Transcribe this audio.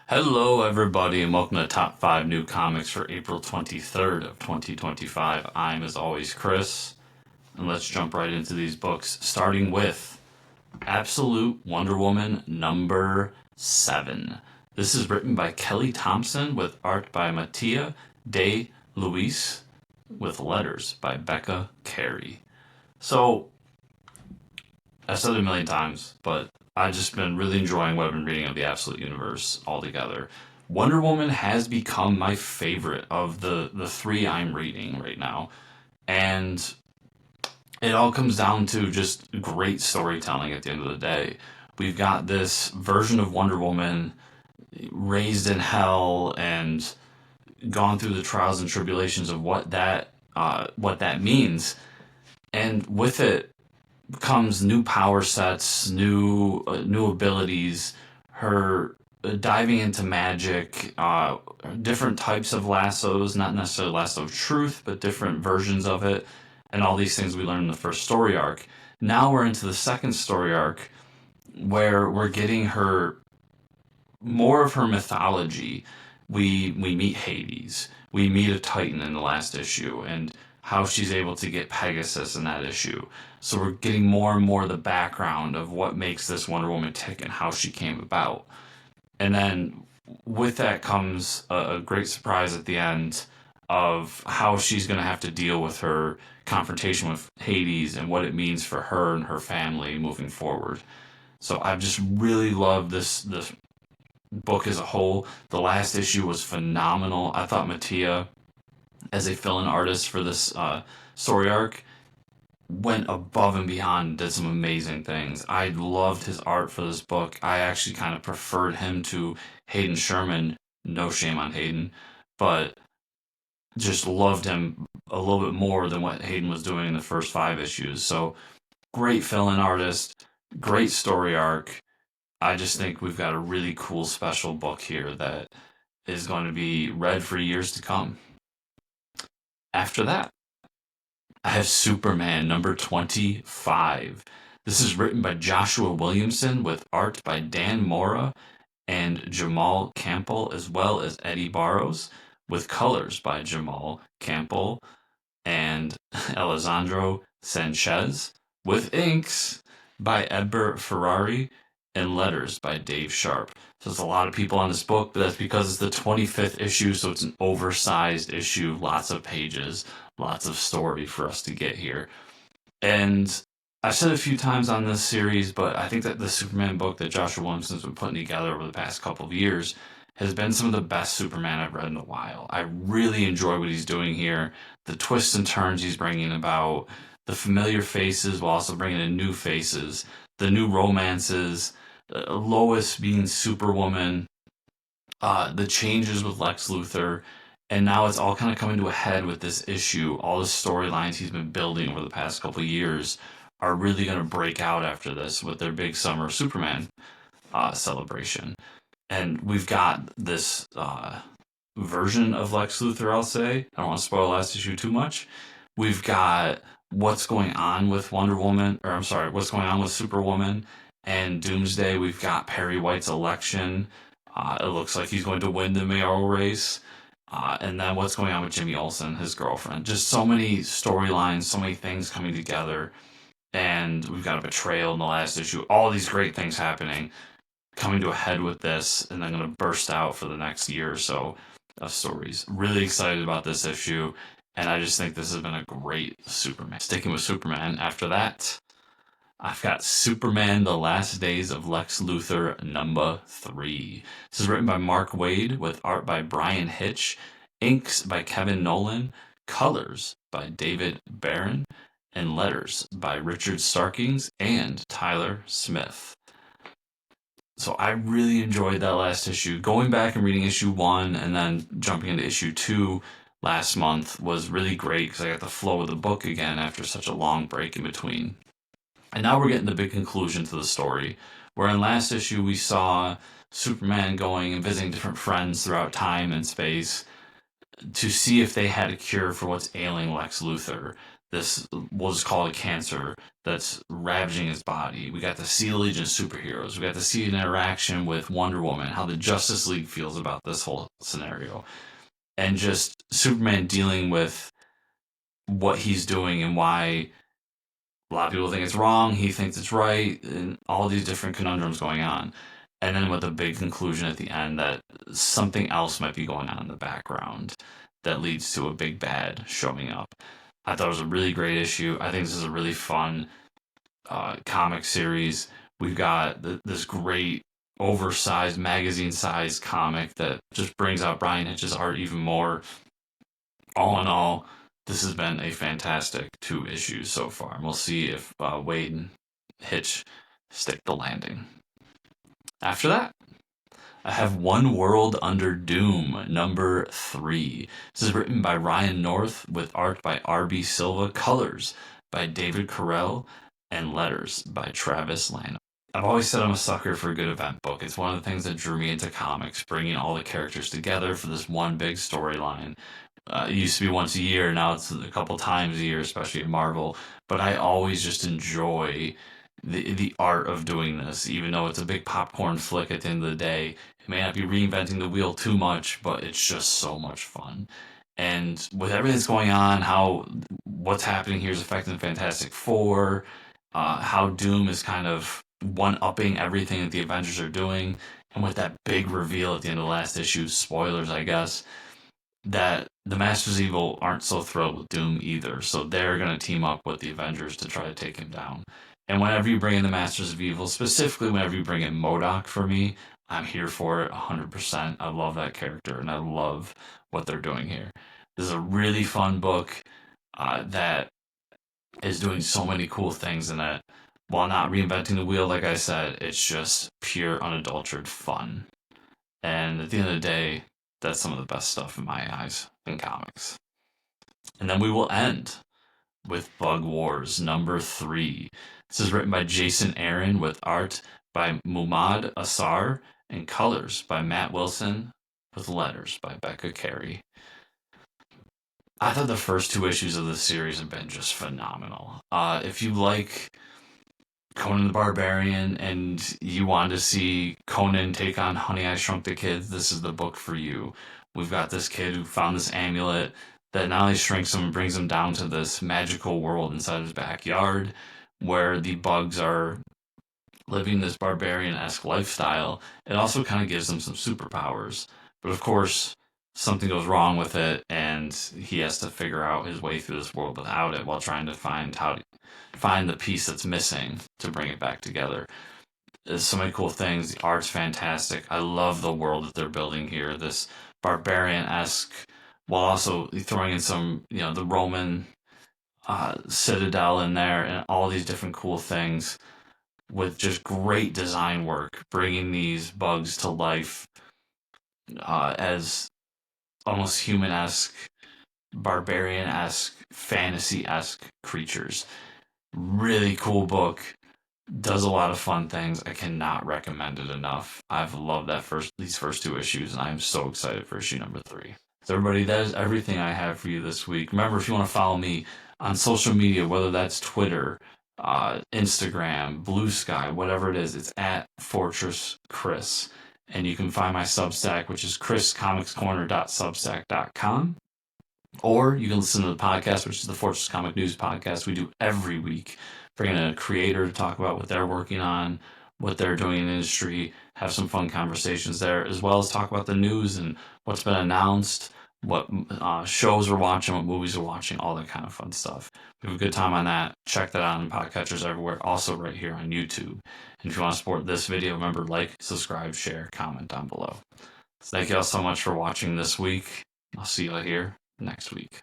Hello, everybody, and welcome to Top 5 New Comics for April 23rd of 2025. I'm, as always, Chris, and let's jump right into these books, starting with Absolute Wonder Woman number 7. This is written by Kelly Thompson with art by Mattia De Lulis with letters by Becca Carey. So, I've said it a million times, but I've just been really enjoying what I've been reading of the Absolute Universe altogether. Wonder Woman has become my favorite of the three I'm reading right now. And it all comes down to just great storytelling at the end of the day. We've got this version of Wonder Woman raised in hell and gone through the trials and tribulations of what that means. And with it comes new power sets, new abilities, her diving into magic, different types of lassos, not necessarily lasso of truth, but different versions of it, and all these things we learned in the first story arc. Now we're into the second story arc where we're getting her more of her mythology. We meet Hades. We meet a Titan in the last issue, and how she's able to get Pegasus in that issue. So we're getting more and more of the background of what makes this Wonder Woman tick and how she came about. And then with that comes a great surprise at the end of how she's going to have to deal with her confrontation with Hades and what it means for her and her family moving forward. So I've just really loved this book as a whole. The last issue was phenomenal. I thought Mattia, as a fill-in artist for this story arc, went above and beyond, did some amazing things. I loved his art for this book. I actually kind of preferred him to Hayden Sherman. No shame on Hayden, but just loved him a little bit more than what Hayden was doing in the first 5 issues. So great fill-in artist, great story arc. I just think we've got a really cool special book here that is going to be read for years to come. After that, I have Superman number 25. This is written by Joshua Williamson with art by Dan Mora and Jamal Campbell, as well as Eddy Barrows, with colors by Jamal Campbell and Alejandro Sanchez, with inks by Eddy Ferreira and letters by Dave Sharpe. So there's a lot of people on this book, but that's because it's the 25th issue, so it's an oversized issue, lots of pages, lots of story for us to get here. And I've said a few times on this series, but I think that the Superman book that Joshua Williamson's been putting together over the past couple of years has been some of the best Superman I've read in a while. I really enjoy what he's doing here, the twists and turns he's bringing about, the familiar faces while also bringing in new faces, the new romances, Lois being Superwoman, the changes with Lex Luthor, and now it's all kind of coming to a head with this issue. All the storylines he's been building over the past couple of years are really going to break out after this with their big summer Superman celebration. And we've got this version of Lex Luthor, I'll say. I don't want to spoil last issue too much. We've got what's going on with what's going on with Superwoman and Doomsday. We've got Perry White's election. It looks like he's going to win the mayoral race. And then what's going on with Jimmy Olsen, his girlfriend. Just so many storylines, so many things coming together. And we've got a betrayal in the last issue. All these great things happening, coming to a head with this, and then going to burst out for the next year or so of stories. Really excited about this issue, and I just think this has been a great Superman. Sticking with Superman, after that, I've got Superman The Last Days of Lex Luthor number 3. This is written by Mark Waid with art by Brian Hitch, inks by Kevin Nowlan, colors by David Barron, and letters by Richard Starkings and Tyler Smith. So I really enjoyed that last issue. Going back and reading issue 1 and then jumping into issue 2 last month was really great because I got the flow of the book again after such a long break in between. And now we're getting the big conclusion to the story, where in last issue we saw Superman going and visiting different friends throughout time and space to see if they had a cure for what's ailing Lex Luthor. this, we'll just call it cancer, that's ravaging his body. We got to see the Legion of Superheroes. We got to see an interaction with Wonder Woman, how the Justice League feels about this whole scenario. And just Superman dealing with what he's doing and why a lot of people think it's wrong, he thinks it's right, and all these different conundrums going on. And then with a big conclusion at the end that something else might be going on in the background that leads to a big bad showing up. I thought it was a really great issue. I think this is a really fun comic series. We've got this great oversized magazine-sized comic that just brings out Bryan Hitch's art even more. All in all, this has been a fantastic 2 issues so far. And we'll see if Waid and Hitch stick the landing. After that, I have One World Under Doom, number 3. This is written by Ryan North with art by R.B. Silva, colors by David Carell, and letters by Travis Lanham. I've always said I'm a sucker for a good event book. It's one of the things that drew me into comics, bringing all the characters together for this one big storyline. It used to be once a year, now it's a couple times a year, especially at Marvel. But I always just enjoy the art of doing this, even though it's a big popcorn flick at the end of the day. It may not be reinventing the wheel too much, but it's just so much fun. And with everything that's going on, how what's happening here is affecting Fantastic Four, how Doom is kind of one-upping everything that the Avengers are doing, and with that big reveal at the end of the last issue, spoilers, I guess, that the Masters of Evil aren't so thrilled with Doom either, so they're going to team up with the Avengers to try to take him down. And whenever you bring in the Masters of Evil, specifically whenever you bring in MODOK for me, I'm here for it 100%. I love that character, and I love what they're doing here. This is a really fun book that is doing so many cool things in it. While not reinventing the wheel, like I said, it's just pure, unadulterated fun. And at the end of the day, that's some of the best stuff in my eyes in comics. And then we will end with Bug Wars, number 3. This is written by Jason Aaron with art by Mumad Asar and colors by Matt Wilson with letters by Becca Carey. I thought the first 2 issues of this series have been just phenomenal. If you like Conan the Barbarian and you want to see Conan take on Honey, I Shrunk the Kids, this is the book for you. We've got this kid who found this amulet that not only shrinks him and brings him down to this magical world inside his backyard where the bugs are living this barbarian-esque lifestyle. It also kind of gives them some superpowers. But of course, something goes wrong with it, and he has to figure out his way through this world without it while trying to find the piece that's missing to bring it back together. There's so many cool things. The art's fantastic. I love the world that they're building here. This barbarian-esque, while also throwing in some, the Roman citadel in there and all these different cool things with just great design work, bringing these bugs to life as almost human-esque, barbarian-esque, fantasy-esque creatures. Really cool book. Does a lot of fun things. I cannot recommend it enough. I've loved these first 2 issues, and I am so excited for issue number 3. So everybody, that is everything I have for you this week. Remember, if you want to follow me on social media, whether that's Twitter, Instagram, Blue Sky, whatever it is, it's at Fortress Chris. And you can find my Substack, which is chriscomicscorner.substack.com. Or you can listen to the podcast, which is the Fortress Comic News podcast we do every week, bringing in a creator to talk about what they're working on, what they're doing in the industry, have some fun conversations there, as well as talk about the news and what's been announced, what shows we're watching, what movies we're watching, all that kind of fun stuff. We have a good time on that. Check that out on podcatchers everywhere, also right here on YouTube. And if you want to support this video, remember, like, subscribe, share, comment down below. So thank you all so much for watching this week. I'll see you all here next week.